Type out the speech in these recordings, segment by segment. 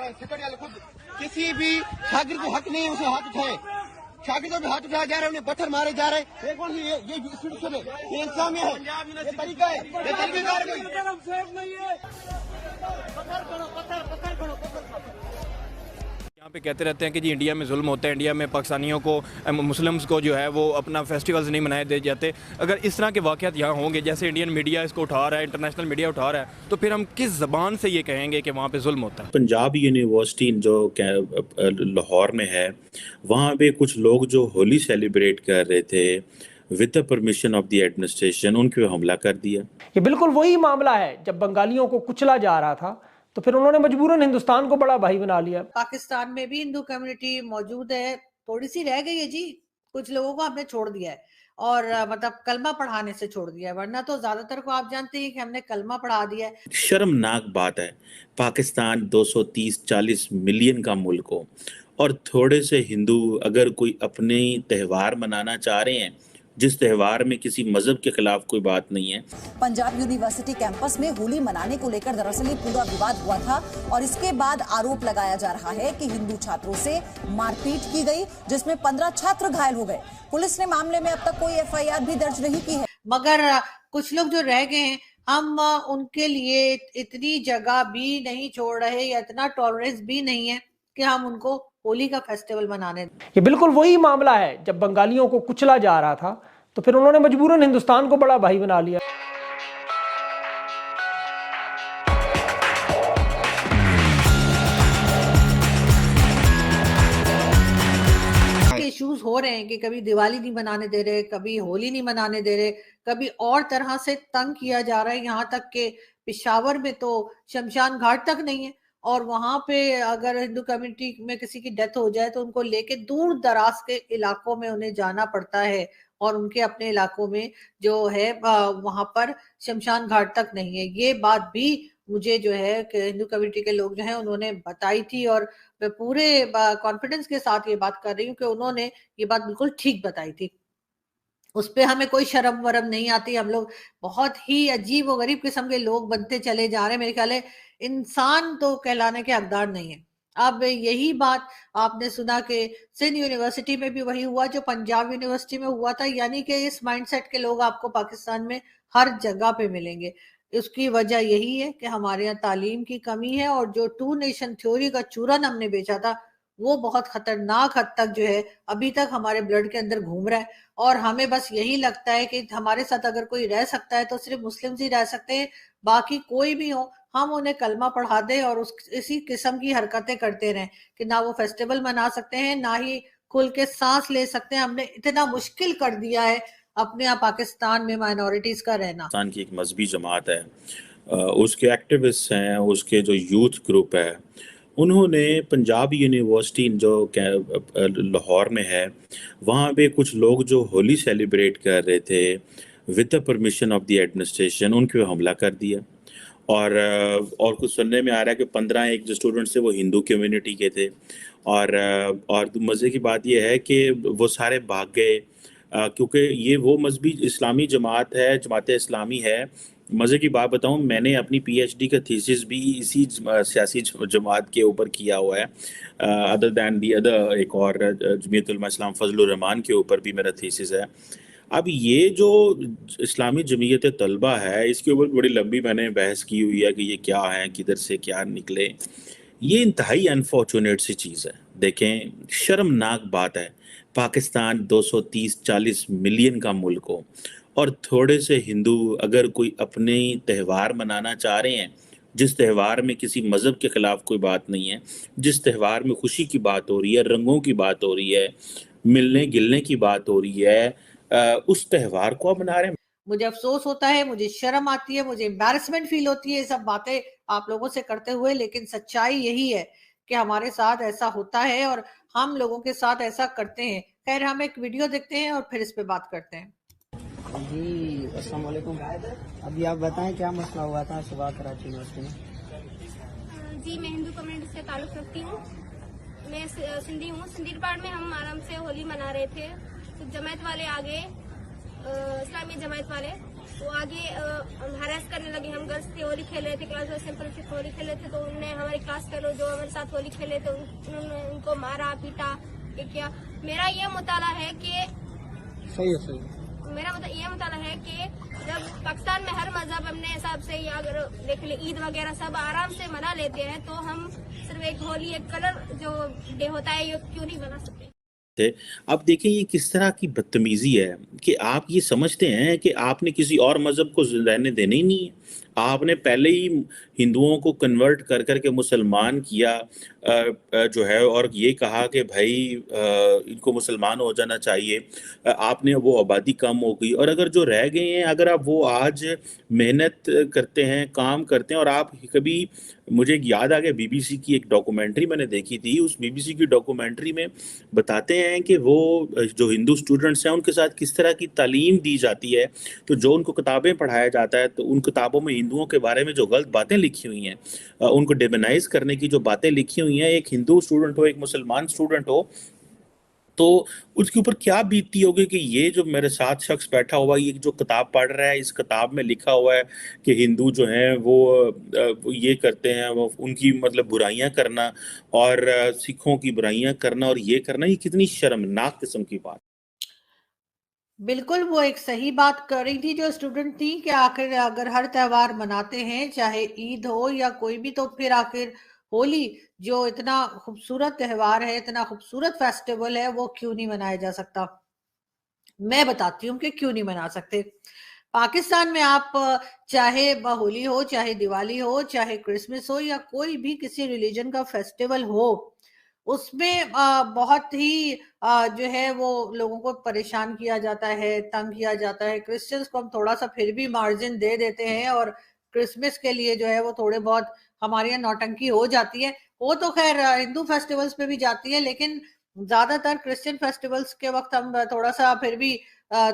रहे हैं। सेक्रेटरी वाले खुद किसी भी शागिर्द को हक नहीं है उसे हाथ उठाए, शागिर्दों पे हाथ उठाए जा रहे हैं, उन्हें पत्थर मारे जा रहे हैं। ये कौन सी ये इंस्टीट्यूशन है, ये इंसानियत है, ये तरीका है, ये तरीकेकार यहाँ पे कहते रहते हैं कि जी इंडिया में जुल्म होता है, इंडिया में पाकिस्तानियों को मुस्लिम्स को जो है वो अपना फेस्टिवल्स नहीं मनाए दे जाते। अगर इस तरह के वाक़यात यहाँ होंगे जैसे इंडियन मीडिया इसको उठा रहा है, इंटरनेशनल मीडिया उठा रहा है, तो फिर हम किस ज़बान से ये कहेंगे कि वहाँ पे जुल्म होता है। पंजाब यूनिवर्सिटी जो लाहौर में है, वहाँ पे कुछ लोग जो होली सेलिब्रेट कर रहे थे with the permission of the administration, उनके पे हमला कर दिया। ये बिल्कुल वही मामला है जब बंगालियों को कुचला जा रहा था तो फिर उन्होंने मजबूरन हिंदुस्तान को बड़ा भाई बना लिया। पाकिस्तान में भी हिंदू कम्युनिटी मौजूद है, थोड़ी सी रह गई है जी, कुछ लोगों को हमने छोड़ दिया है और मतलब कलमा पढ़ाने से छोड़ दिया है, वरना तो ज्यादातर को आप जानते हैं कि हमने कलमा पढ़ा दिया है। शर्मनाक बात है, पाकिस्तान 230-40 मिलियन का मुल्क हो और थोड़े से हिंदू अगर कोई अपने त्यौहार मनाना चाह रहे हैं, जिस त्यौहार में किसी मजहब के खिलाफ कोई बात नहीं है। पंजाब यूनिवर्सिटी कैंपस में होली मनाने को लेकर दरअसल ये पूरा विवाद हुआ था और इसके बाद आरोप लगाया जा रहा है कि हिंदू छात्रों से मारपीट की गई, जिसमें 15 छात्र घायल हो गए। पुलिस ने मामले में अब तक कोई FIR भी दर्ज नहीं की है। मगर कुछ लोग जो रह गए हैं, हम उनके लिए इतनी जगह भी नहीं छोड़ रहे या इतना टॉलरेंस भी नहीं है कि हम उनको होली का फेस्टिवल मनाने। ये बिल्कुल वही मामला है जब बंगालियों को कुचला जा रहा था तो फिर उन्होंने मजबूरन हिंदुस्तान को बड़ा भाई बना लिया। इश्यूज हो रहे हैं कि कभी दिवाली नहीं मनाने दे रहे, कभी होली नहीं मनाने दे रहे, कभी और तरह से तंग किया जा रहा है। यहाँ तक के पेशावर में तो शमशान घाट तक नहीं है और वहां पे अगर हिंदू कम्युनिटी में किसी की डेथ हो जाए तो उनको लेके दूर दराज के इलाकों में उन्हें जाना पड़ता है और उनके अपने इलाकों में जो है वहां पर शमशान घाट तक नहीं है। ये बात भी मुझे जो है कि हिंदू कम्युनिटी के लोग जो हैं उन्होंने बताई थी और मैं पूरे कॉन्फिडेंस के साथ ये बात कर रही हूँ कि उन्होंने ये बात बिल्कुल ठीक बताई थी। उस पे हमें कोई शर्म वरम नहीं आती। हम लोग बहुत ही अजीब और गरीब किस्म के लोग बनते चले जा रहे हैं। मेरे ख्याल है इंसान तो कहलाने के हकदार नहीं है। अब यही बात आपने सुना कि सिंध यूनिवर्सिटी में भी वही हुआ जो पंजाब यूनिवर्सिटी में हुआ था, यानी कि इस माइंडसेट के लोग आपको पाकिस्तान में हर जगह पे मिलेंगे। उसकी वजह यही है कि हमारे यहाँ तालीम की कमी है और जो 2 नेशन थ्योरी का चूरन हमने बेचा था वो बहुत खतरनाक हद तक जो है अभी तक हमारे ब्लड के अंदर घूम रहा है और हमें बस यही लगता है कि हमारे साथ अगर कोई रह सकता है तो सिर्फ मुस्लिम्स ही रह सकते हैं, बाकी कोई भी हो हम उन्हें कलमा पढ़ा दें और इसी किस्म की हरकतें करते रहें कि ना वो फेस्टिवल मना सकते हैं ना ही खुल के सांस ले सकते हैं। हमने इतना मुश्किल कर दिया है अपने यहाँ पाकिस्तान में माइनॉरिटीज का रहना। पाकिस्तान की एक मजहबी जमात है, उसके एक्टिविस्ट हैं, उसके जो यूथ ग्रुप है, उन्होंने पंजाब यूनिवर्सिटी जो लाहौर में है, वहाँ पे कुछ लोग जो होली सेलिब्रेट कर रहे थे with the permission of the administration, उनके पे हमला कर दिया। और कुछ सुनने में आ रहा है कि 15 एक जो स्टूडेंट्स थे वो हिंदू कम्युनिटी के थे और मज़े की बात यह है कि वो सारे भाग गए क्योंकि ये वो मजहबी इस्लामी जमात है, जमात इस्लामी है। मज़े की बात बताऊं, मैंने अपनी PhD का थीसिस भी इसी सियासी जमात के ऊपर किया हुआ है। अदर दैन दी अदर एक और जमीयत उलमा इस्लाम फजलुर रहमान के ऊपर भी मेरा थीसिस है। अब ये जो इस्लामी जमीयत तलबा है, इसके ऊपर बड़ी लंबी मैंने बहस की हुई है कि ये क्या है, किधर से क्या निकले। ये इंतहाई अनफॉर्चुनेट सी चीज़ है। देखें, शर्मनाक बात है, पाकिस्तान 230-40 मिलियन का मुल्क हो और थोड़े से हिंदू अगर कोई अपने त्यौहार मनाना चाह रहे हैं, जिस त्यौहार में किसी मज़हब के ख़िलाफ़ कोई बात नहीं है, जिस त्यौहार में खुशी की बात हो रही है, रंगों की बात हो रही है, मिलने गिलने की बात हो रही है, उस त्यौहार को आप मना रहे हैं। मुझे अफसोस होता है, मुझे शर्म आती है, मुझे एम्बैरसमेंट फील होती है ये सब बातें आप लोगों से करते हुए, लेकिन सच्चाई यही है कि हमारे साथ ऐसा होता है और हम लोगों के साथ ऐसा करते हैं। खैर, हम एक वीडियो देखते हैं और फिर इस पे बात करते हैं। जी अस्सलाम वालेकुम। अभी आप बताएं क्या मसला हुआ था सुबह कराची यूनिवर्सिटी में? जी, मैं हिंदू कम्युनिटी से ताल्लुक़ रखती हूँ। मैं सिंधी हूँ। सिंधी डिपार्टमेंट में हम आराम से होली मना रहे थे, तो जमात वाले आ गए, इस्लामी जमात वाले, वो आगे हरास करने लगे। हम गर्ल्स थे, होली खेल रहे थे, क्लास में सिंपल सिर्फ होली खेल रहे थे, तो उनने हमारे क्लास के लोग जो हमारे साथ होली खेले थे उन्होंने उनको मारा पीटा, ये किया। मेरा ये मुताला है कि ये मुताला है कि जब पाकिस्तान में हर मजहब अपने हिसाब से, या अगर देख ले ईद वगैरह सब आराम से मना लेते हैं, तो हम सिर्फ एक होली, एक कलर जो डे होता है, ये क्यों नहीं बना सकते? अब देखें ये किस तरह की बदतमीजी है कि आप ये समझते हैं कि आपने किसी और मजहब को रहने देना ही नहीं है। आपने पहले ही हिंदुओं को कन्वर्ट कर करके मुसलमान किया जो है, और ये कहा कि भाई इनको मुसलमान हो जाना चाहिए। आपने वो आबादी कम हो गई, और अगर जो रह गए हैं, अगर आप वो आज मेहनत करते हैं, काम करते हैं, और आप कभी, मुझे याद आ गया बीबीसी की एक डॉक्यूमेंट्री मैंने देखी थी। उस बीबीसी की डॉक्यूमेंट्री में बताते हैं कि वो जो हिंदू स्टूडेंट्स हैं उनके साथ किस तरह की तालीम दी जाती है। तो जो उनको किताबें पढ़ाया जाता है, तो उन किताबों में हिंदुओं के बारे में जो गलत बातें लिखी हुई हैं, उनको डेमोनाइज करने की जो बातें लिखी हुई हैं, एक हिंदू स्टूडेंट हो, एक मुसलमान स्टूडेंट हो, तो उसके ऊपर क्या बीतती होगी कि ये जो मेरे साथ शख्स बैठा हुआ, ये जो किताब पढ़ रहा है, इस किताब में लिखा हुआ है कि हिंदू जो हैं वो ये करते हैं, वो उनकी मतलब बुराइयां करना, और सिखों की बुराइयां करना, और ये करना, ये कितनी शर्मनाक किस्म की बात। बिल्कुल, वो एक सही बात कर रही थी जो स्टूडेंट थी कि आखिर अगर हर त्योहार मनाते हैं, चाहे ईद हो या कोई भी, तो फिर आखिर होली जो इतना खूबसूरत त्योहार है, इतना खूबसूरत फेस्टिवल है, वो क्यों नहीं मनाया जा सकता? मैं बताती हूँ कि क्यों नहीं मना सकते। पाकिस्तान में आप चाहे होली हो, चाहे दिवाली हो, चाहे क्रिसमस हो, या कोई भी किसी रिलीजन का फेस्टिवल हो, उसमें बहुत ही जो है वो लोगों को परेशान किया जाता है, तंग किया जाता है। क्रिश्चियंस को हम थोड़ा सा फिर भी मार्जिन दे देते हैं, और क्रिसमस के लिए जो है वो थोड़े बहुत हमारे यहाँ नौटंकी हो जाती है। वो तो खैर हिंदू फेस्टिवल्स में भी जाती है, लेकिन ज्यादातर क्रिश्चियन फेस्टिवल्स के वक्त हम थोड़ा सा फिर भी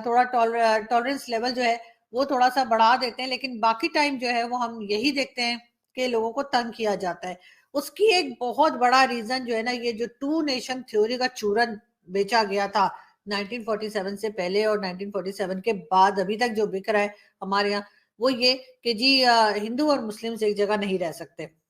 थोड़ा टॉलरेंस लेवल जो है वो थोड़ा सा बढ़ा देते हैं, लेकिन बाकी टाइम जो है वो हम यही देखते हैं कि लोगों को तंग किया जाता है। उसकी एक बहुत बड़ा रीजन जो है ना, ये जो टू नेशन थ्योरी का चूरन बेचा गया था 1947 से पहले और 1947 के बाद अभी तक जो बिक रहा है हमारे यहाँ, वो ये कि जी हिंदू और मुस्लिम एक जगह नहीं रह सकते।